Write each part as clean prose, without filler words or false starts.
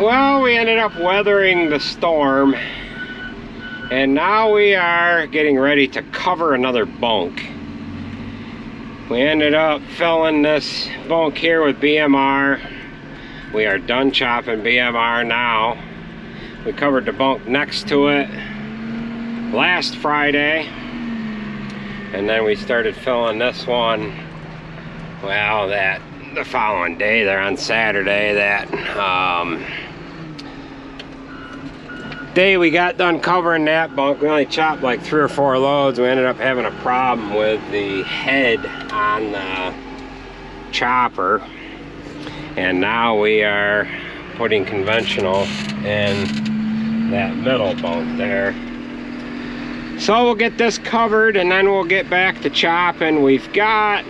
Well, we ended up weathering the storm, and now we are getting ready to cover another bunk. We ended up filling this bunk here with BMR. We are done chopping BMR now. We covered the bunk next to it last Friday, and then we started filling this one, well, the following day there on Saturday. That day we got done covering that bunk, we only chopped like 3 or 4 loads. We ended up having a problem with the head on the chopper, and now we are putting conventional in that middle bunk there. So we'll get this covered and then we'll get back to chopping. We've got,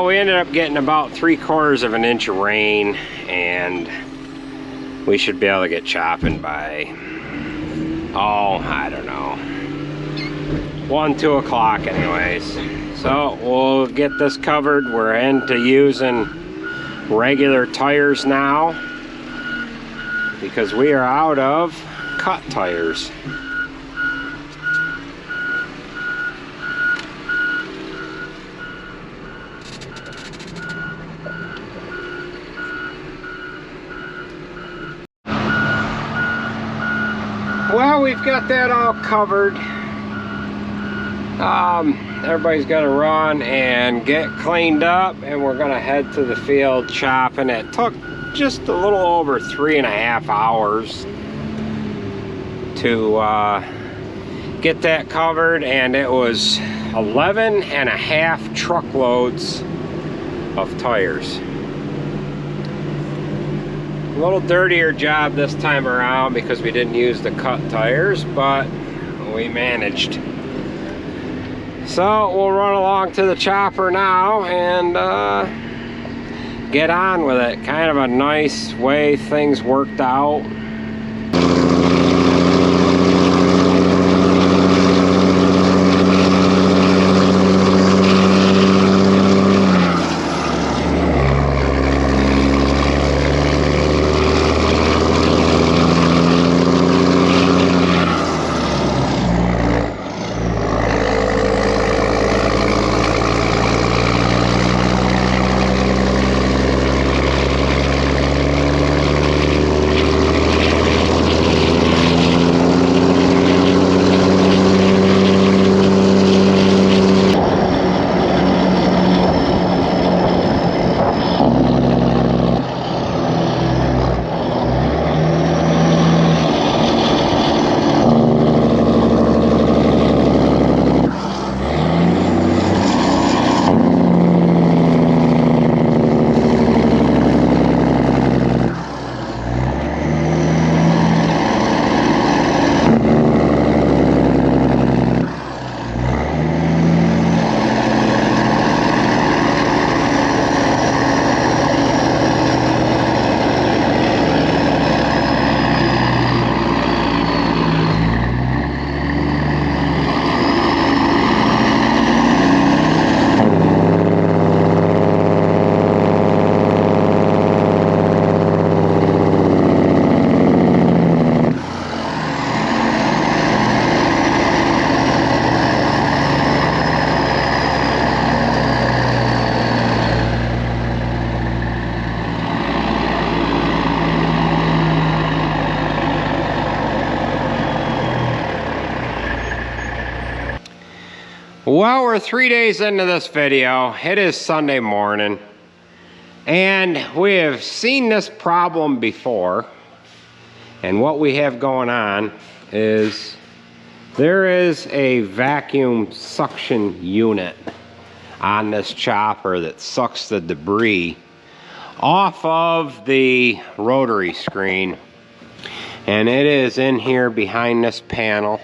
we ended up getting about 3/4 of an inch of rain, and we should be able to get chopping by, I don't know, 1, 2 o'clock anyways. So we'll get this covered. We're into using regular tires now because we are out of cut tires. Well, we've got that all covered. Everybody's got to run and get cleaned up, and we're gonna head to the field chopping. It took just a little over 3.5 hours to get that covered, and it was 11.5 truckloads of tires. A little dirtier job this time around because we didn't use the cut tires, but we managed. So we'll run along to the chopper now and get on with it. Kind of a nice way things worked out. Well, we're 3 days into this video. It is Sunday morning, and we have seen this problem before. And what we have going on is there is a vacuum suction unit on this chopper that sucks the debris off of the rotary screen, and it is in here behind this panel.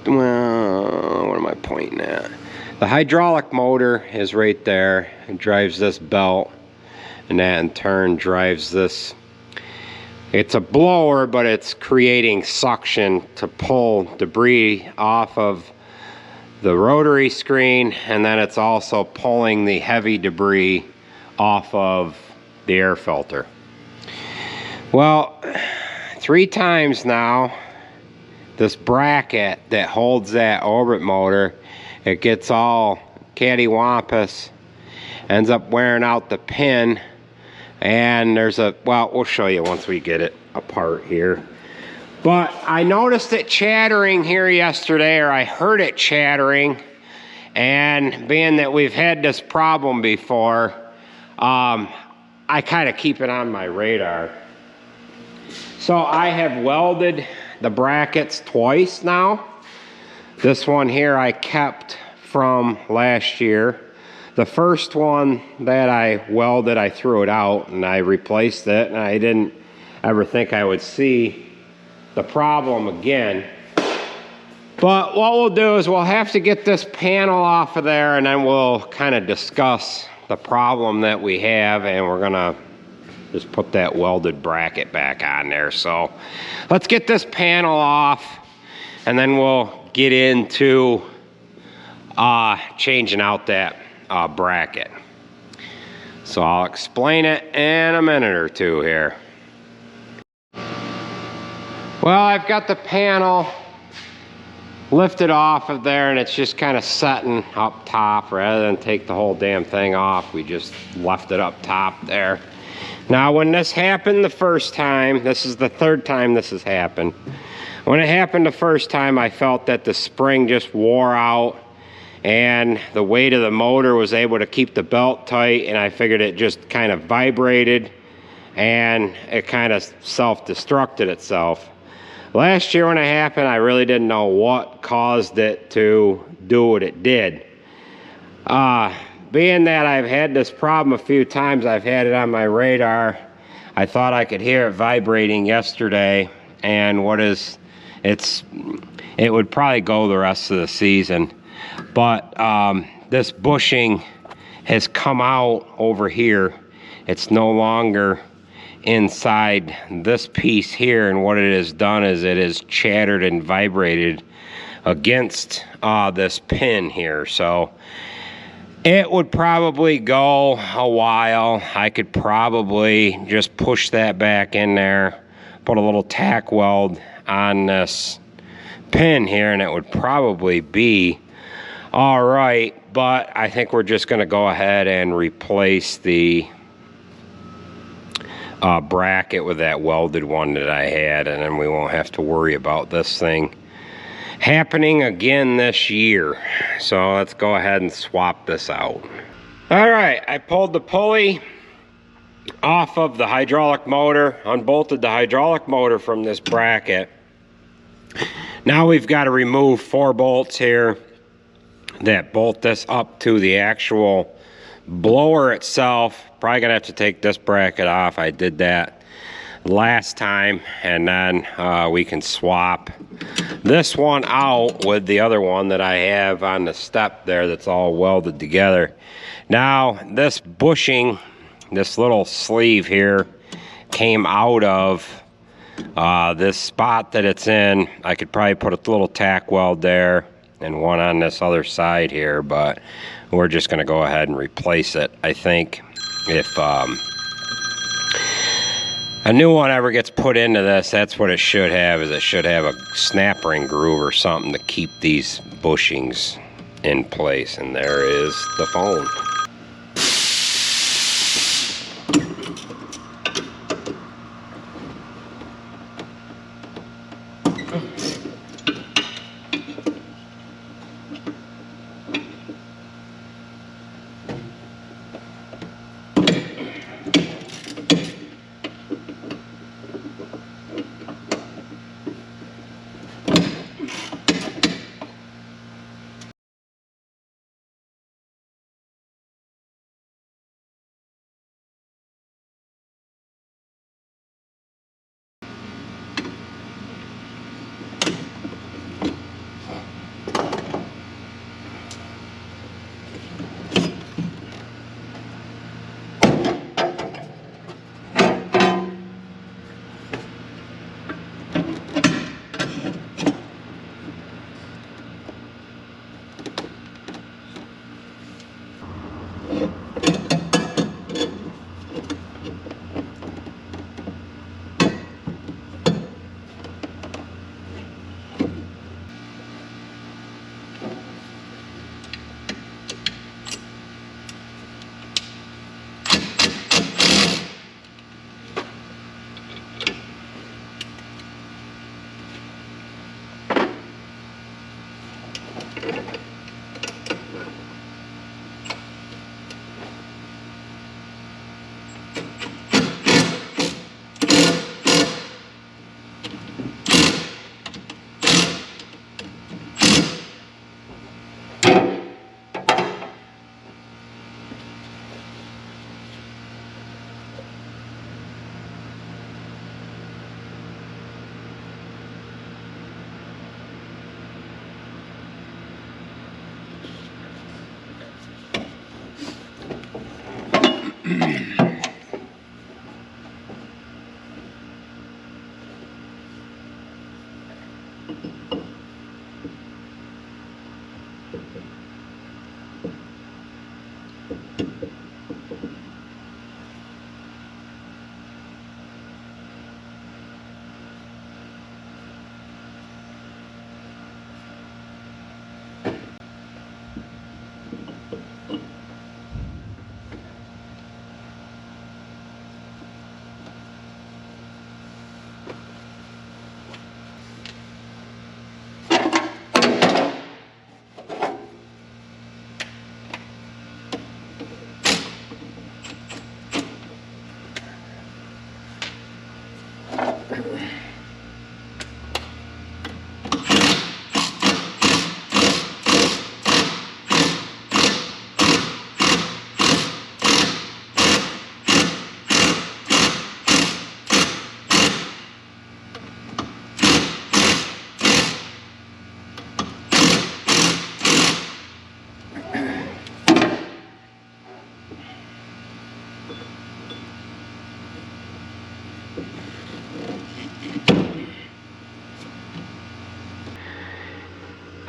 Well, what am I pointing at? The hydraulic motor is right there. It drives this belt, and that in turn drives this. It's a blower, but it's creating suction to pull debris off of the rotary screen, and then it's also pulling the heavy debris off of the air filter. Well, 3 times now, this bracket that holds that orbit motor, it gets all cattywampus, ends up wearing out the pin, and there's a, well, we'll show you once we get it apart here. But I noticed it chattering here yesterday, or I heard it chattering, and being that we've had this problem before, I kind of keep it on my radar. So I have welded the brackets twice now. This one here I kept from last year. The first one that I welded, I threw it out and I replaced it, and I didn't ever think I would see the problem again. But what we'll do is we'll have to get this panel off of there, and then we'll kind of discuss the problem that we have, and we're gonna just put that welded bracket back on there. So let's get this panel off, and then we'll get into changing out that bracket. So I'll explain it in a minute or two here. Well, I've got the panel lifted off of there, and it's just kind of setting up top. Rather than take the whole damn thing off, we just left it up top there. Now, when this happened the first time, this is the 3rd time this has happened. When it happened the first time, I felt that the spring just wore out, and the weight of the motor was able to keep the belt tight, and I figured it just kind of vibrated, and it kind of self-destructed itself. Last year when it happened, I really didn't know what caused it to do what it did. Being that I've had this problem a few times, I've had it on my radar, I thought I could hear it vibrating yesterday, and it would probably go the rest of the season. But this bushing has come out over here. It's no longer inside this piece here, and what it has done is it has chattered and vibrated against this pin here. So it would probably go a while. I could probably just push that back in there, put a little tack weld on this pin here, and it would probably be all right. But I think we're just going to go ahead and replace the bracket with that welded one that I had, and then we won't have to worry about this thing happening again this year. So let's go ahead and swap this out. All right, I pulled the pulley off of the hydraulic motor, unbolted the hydraulic motor from this bracket. Now we've got to remove 4 bolts here that bolt this up to the actual blower itself. Probably gonna have to take this bracket off. I did that last time, and then we can swap this one out with the other one that I have on the step there that's all welded together. Now this bushing, this little sleeve here, came out of this spot that it's in. I could probably put a little tack weld there and one on this other side here, but we're just going to go ahead and replace it. I think if a new one ever gets put into this, that's what it should have, is it should have a snap ring groove or something to keep these bushings in place. And there is the phone.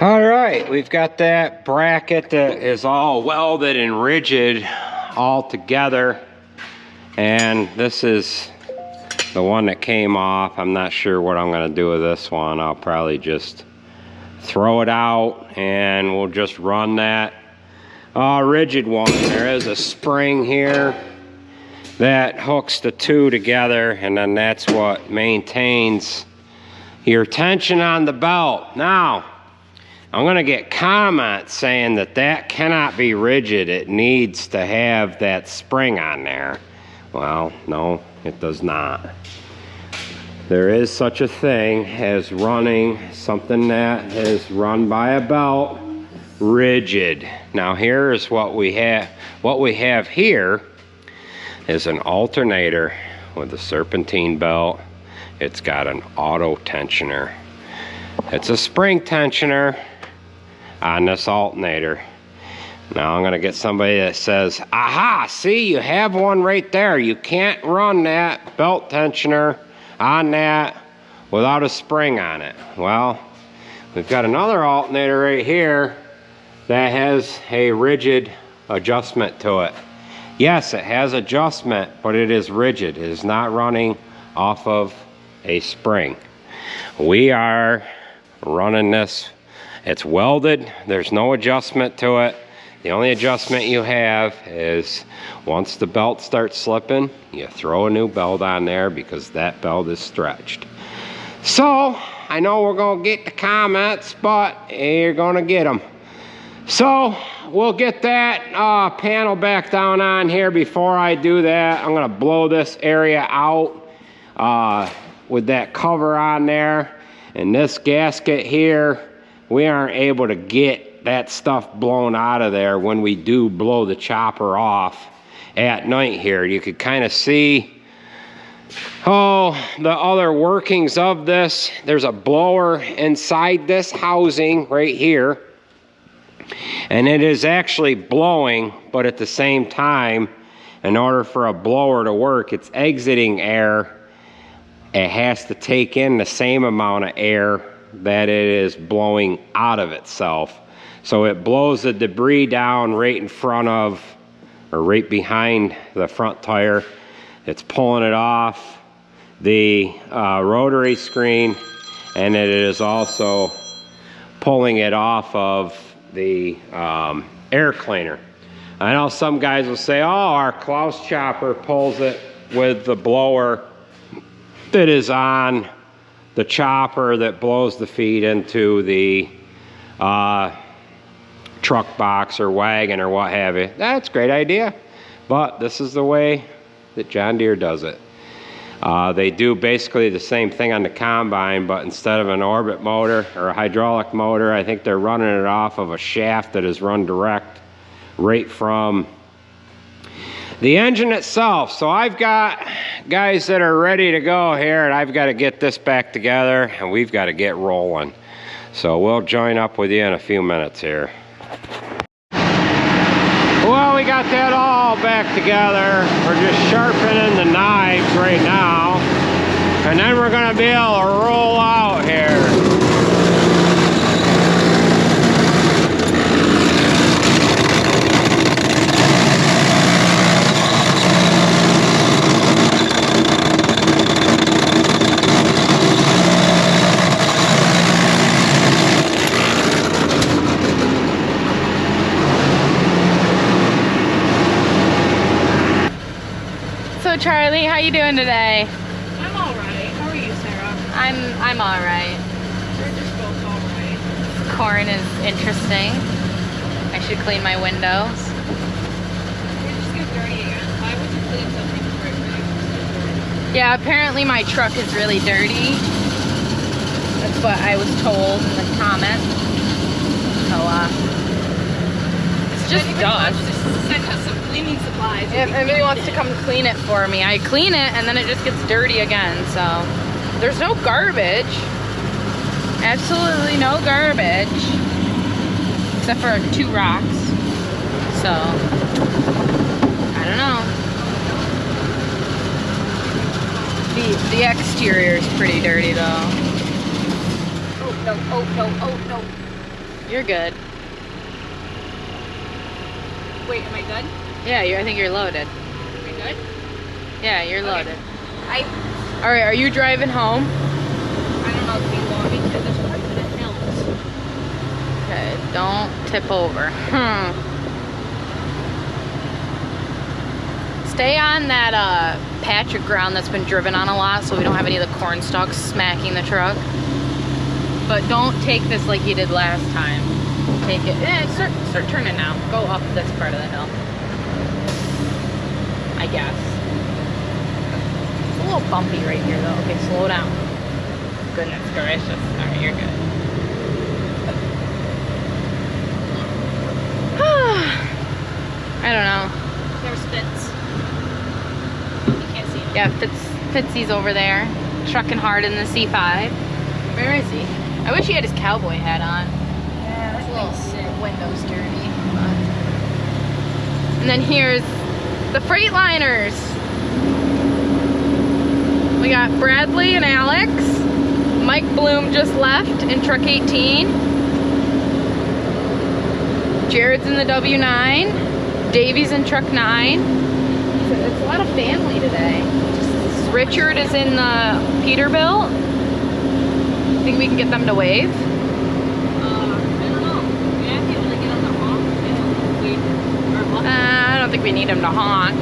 All right, we've got that bracket that is all welded and rigid all together. And this is the one that came off. I'm not sure what I'm gonna do with this one. I'll probably just throw it out and we'll just run that rigid one. There is a spring here that hooks the two together, and then that's what maintains your tension on the belt. Now, I'm gonna get comments saying that that cannot be rigid. It needs to have that spring on there. Well, no, it does not. There is such a thing as running something that is run by a belt rigid. Now here's what we have. What we have here is an alternator with a serpentine belt. It's got an auto tensioner. It's a spring tensioner on this alternator. Now I'm gonna get somebody that says, aha, see, you have one right there. You can't run that belt tensioner on that without a spring on it. Well, we've got another alternator right here that has a rigid adjustment to it. Yes, it has adjustment, but it is rigid. It is not running off of a spring. We are running this. It's welded, there's no adjustment to it. The only adjustment you have is once the belt starts slipping, you throw a new belt on there because that belt is stretched. So, I know we're gonna get the comments, but you're gonna get them. So, we'll get that panel back down on here. Before I do that, I'm gonna blow this area out with that cover on there. And this gasket here, we aren't able to get that stuff blown out of there when we do blow the chopper off at night here. You could kind of see, the other workings of this. There's a blower inside this housing right here. And it is actually blowing, but at the same time, in order for a blower to work, it's exiting air. It has to take in the same amount of air that it is blowing out of itself. So it blows the debris down right in front of, or right behind the front tire. It's pulling it off the rotary screen, and it is also pulling it off of the air cleaner. I know some guys will say, oh, our Klaus chopper pulls it with the blower that is on the chopper that blows the feed into the truck box or wagon or what have you. That's a great idea, but this is the way that John Deere does it. They do basically the same thing on the combine, but instead of an orbit motor or a hydraulic motor, I think they're running it off of a shaft that is run direct right from the engine itself. So I've got guys that are ready to go here, and I've got to get this back together, and we've got to get rolling. So we'll join up with you in a few minutes here. Well, we got that all back together. We're just sharpening the knives right now, and then we're going to be able to roll out here. Charlie. How you doing today? I'm all right. How are you, Sarah? I'm all right. We're just both all right. Corn is interesting. I should clean my windows. We're just getting dirty again. Why would you clean something before it dirty? Yeah, apparently my truck is really dirty. That's what I was told in the comments. So, it's just dust. Just send us some cleaning supplies. If anybody wants to come clean it for me, I clean it and then it just gets dirty again. So, there's no garbage. Absolutely no garbage. Except for 2 rocks. So, I don't know. The exterior is pretty dirty though. Oh no, oh no, oh no. You're good. Wait, am I good? Yeah, I think you're loaded. Am I good? Yeah, you're loaded. I Alright, are you driving home? don't know if you want me to. There's quite a bit of hills. Okay, don't tip over. Stay on that patch of ground that's been driven on a lot so we don't have any of the corn stalks smacking the truck. But don't take this like you did last time. Take it. Start turning now. Go up this part of the hill. I guess. It's a little bumpy right here though. Okay, slow down. Goodness gracious. Alright, you're good. I don't know. There's Fitz. You can't see him. Yeah, Fitzy's over there, trucking hard in the C5. Where is he? I wish he had his cowboy hat on. Yeah, His little window's dirty. But... And then here's the Freightliners. We got Bradley and Alex. Mike Bloom just left in truck 18. Jared's in the W9. Davey's in truck 9. It's a lot of family today. Richard is in the Peterbilt. Think we can get them to wave? I don't know. We have to be able to get on the honk. I don't think we need them to honk.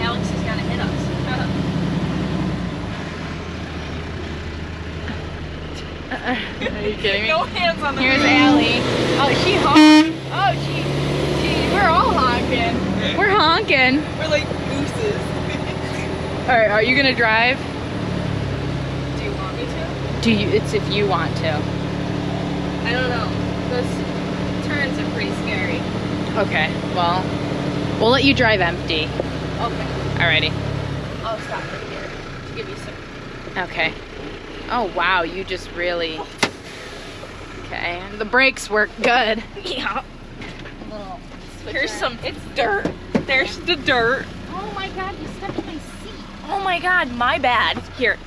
Alex is gonna hit us. Are you kidding me? No hands on the Here's wheel. Allie. Oh, she honked. Oh, we're all honking. We're honking. We're like gooses. Alright, are you gonna drive? Do you want me to? It's if you want to. I don't know. Those turns are pretty scary. Okay, well, we'll let you drive empty. Okay. Alrighty. I'll stop right here to give you some. Okay. Oh wow, you just really... Okay, the brakes work good. Yeah. Here's some. It's dirt. There's the dirt. Oh my god, you stepped on my seat. Oh my god, my bad. Here.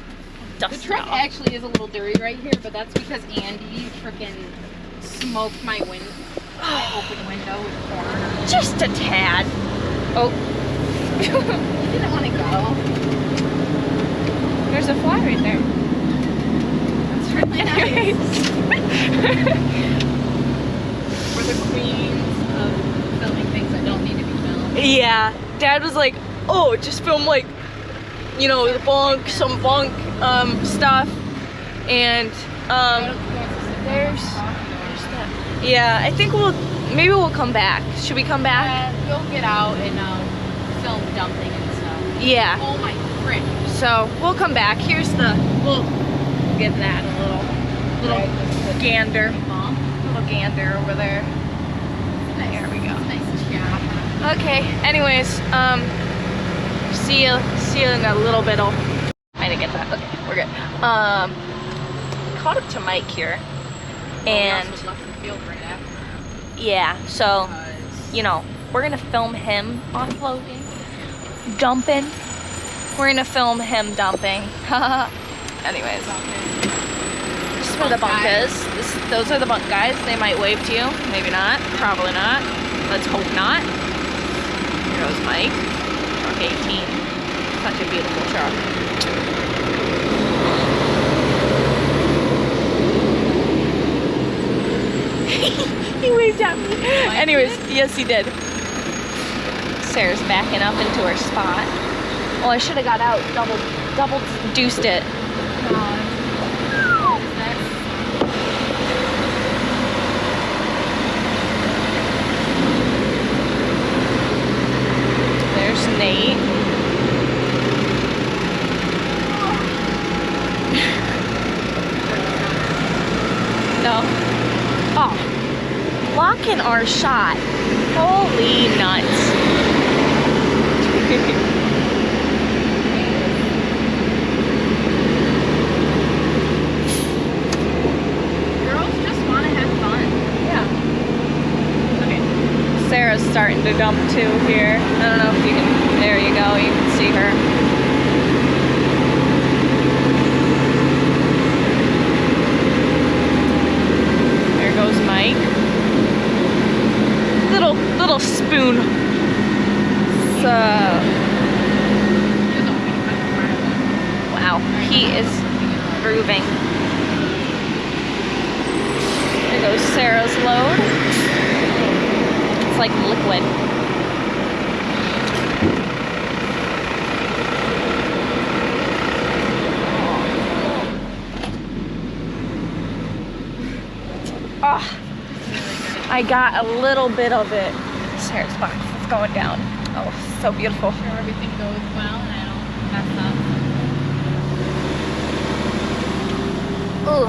Dust The truck it off. actually is a little dirty right here, but that's because Andy freaking smoked my open window with corn. Just a tad. Oh. He didn't want to go. There's a fly right there. That's really nice. We're the queens of filming things that don't need to be filmed. Yeah. Dad was like, oh, just film like, you know, the bunk, some bunk stuff. And there's that. Yeah, I think maybe we'll come back. Should we come back? You'll get out and film dumping and stuff. Yeah. Oh my frick. So we'll come back. Here's we'll get that little gander. Little gander over there. There we go. Nice job. Okay. Anyways, see you in a little bit. I didn't get that. Okay, we're good. Caught up to Mike here, and yeah. So you know, we're gonna film him offloading, dumping. We're gonna film him dumping. Anyways, this is where the bunk is. Those are the bunk guys. They might wave to you. Maybe not. Probably not. Let's hope not. Here goes Mike. Truck 18. Such a beautiful truck. He waved at me. Anyways, yes he did. Sarah's backing up into her spot. Well, I should have got out, double deuced it. There's Nate. No. Oh. Blocking our shot. Holy nuts. Girls just want to have fun. Yeah. Okay. Sarah's starting to dump too here. I don't know if you can, there you go, you can see her. There goes Mike. Little spoon. So, wow, he is grooving. There goes Sarah's load. It's like liquid. Oh, I got a little bit of it. Sarah's box is going down. Oh, so beautiful. Sure everything goes well and I don't mess up. Ooh.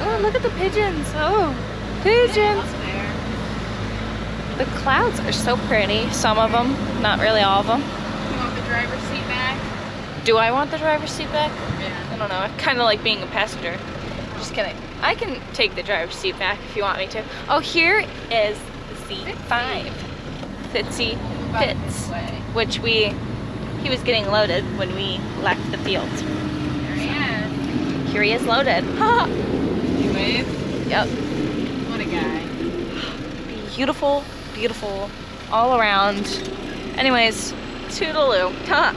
Oh, look at the pigeons. Oh, pigeons. The clouds are so pretty. Some of them, not really all of them. You want the driver's seat back? Do I want the driver's seat back? Yeah. I don't know. I kind of like being a passenger. Just kidding. I can take the driver's seat back if you want me to. Oh, here is the C5. Fitzy Fits, which he was getting loaded when we left the field. There he is. Here he is loaded. Ha! You wave? Yep. What a guy. Beautiful, beautiful, all around. Anyways, toodaloo. Ha!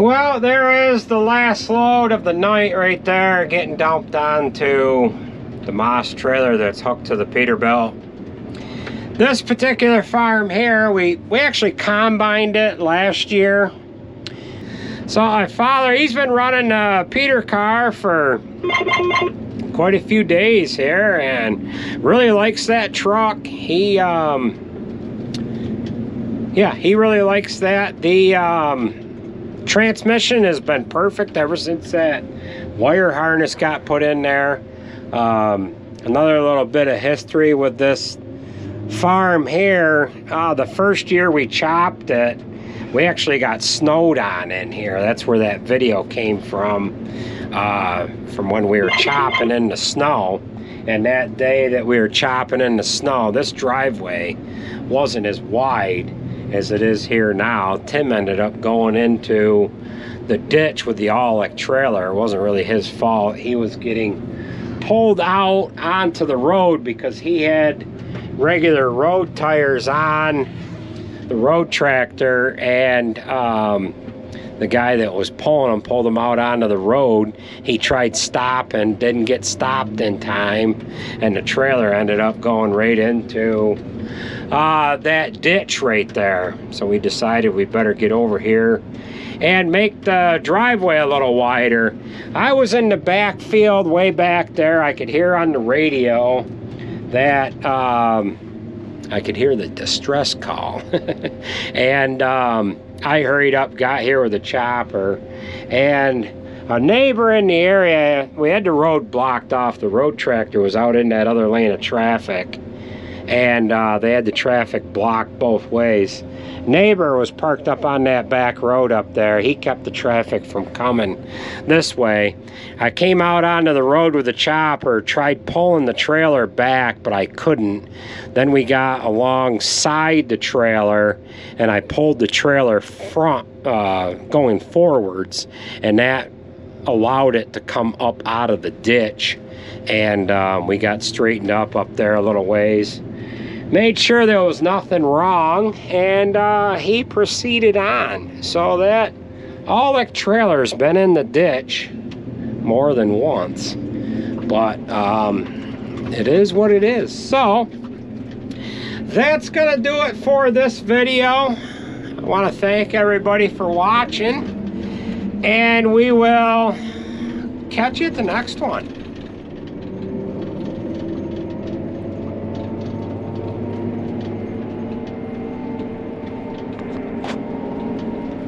Well, there is the last load of the night right there, getting dumped onto the Moss trailer that's hooked to the Peterbilt. This particular farm here, we actually combined it last year. So my father, he's been running a Peter car for quite a few days here and really likes that truck. He really likes that. The transmission has been perfect ever since that wire harness got put in there. Another little bit of history with this farm here. The first year we chopped it, we actually got snowed on in here. That's where that video came from when we were chopping in the snow. And that day that we were chopping in the snow, this driveway wasn't as wide as it is here now. Tim ended up going into the ditch with the all-electric trailer. It wasn't really his fault. He was getting pulled out onto the road because he had regular road tires on the road tractor, and the guy that was pulling him pulled him out onto the road. He tried stopping, didn't get stopped in time, and the trailer ended up going right into that ditch right there. So we decided we better get over here and make the driveway a little wider. I was in the backfield way back there. I could hear on the radio that I could hear the distress call. And I hurried up, got here with a chopper, and a neighbor in the area, we had the road blocked off. The road tractor was out in that other lane of traffic, and they had the traffic blocked both ways. Neighbor was parked up on that back road up there. He kept the traffic from coming this way. I came out onto the road with the chopper, tried pulling the trailer back, but I couldn't. Then we got alongside the trailer, and I pulled the trailer front, going forwards, and that allowed it to come up out of the ditch. And we got straightened up there a little ways. Made sure there was nothing wrong, and he proceeded on. So that all-electric trailer's been in the ditch more than once, but it is what it is. So that's gonna do it for this video. I want to thank everybody for watching, and we will catch you at the next one.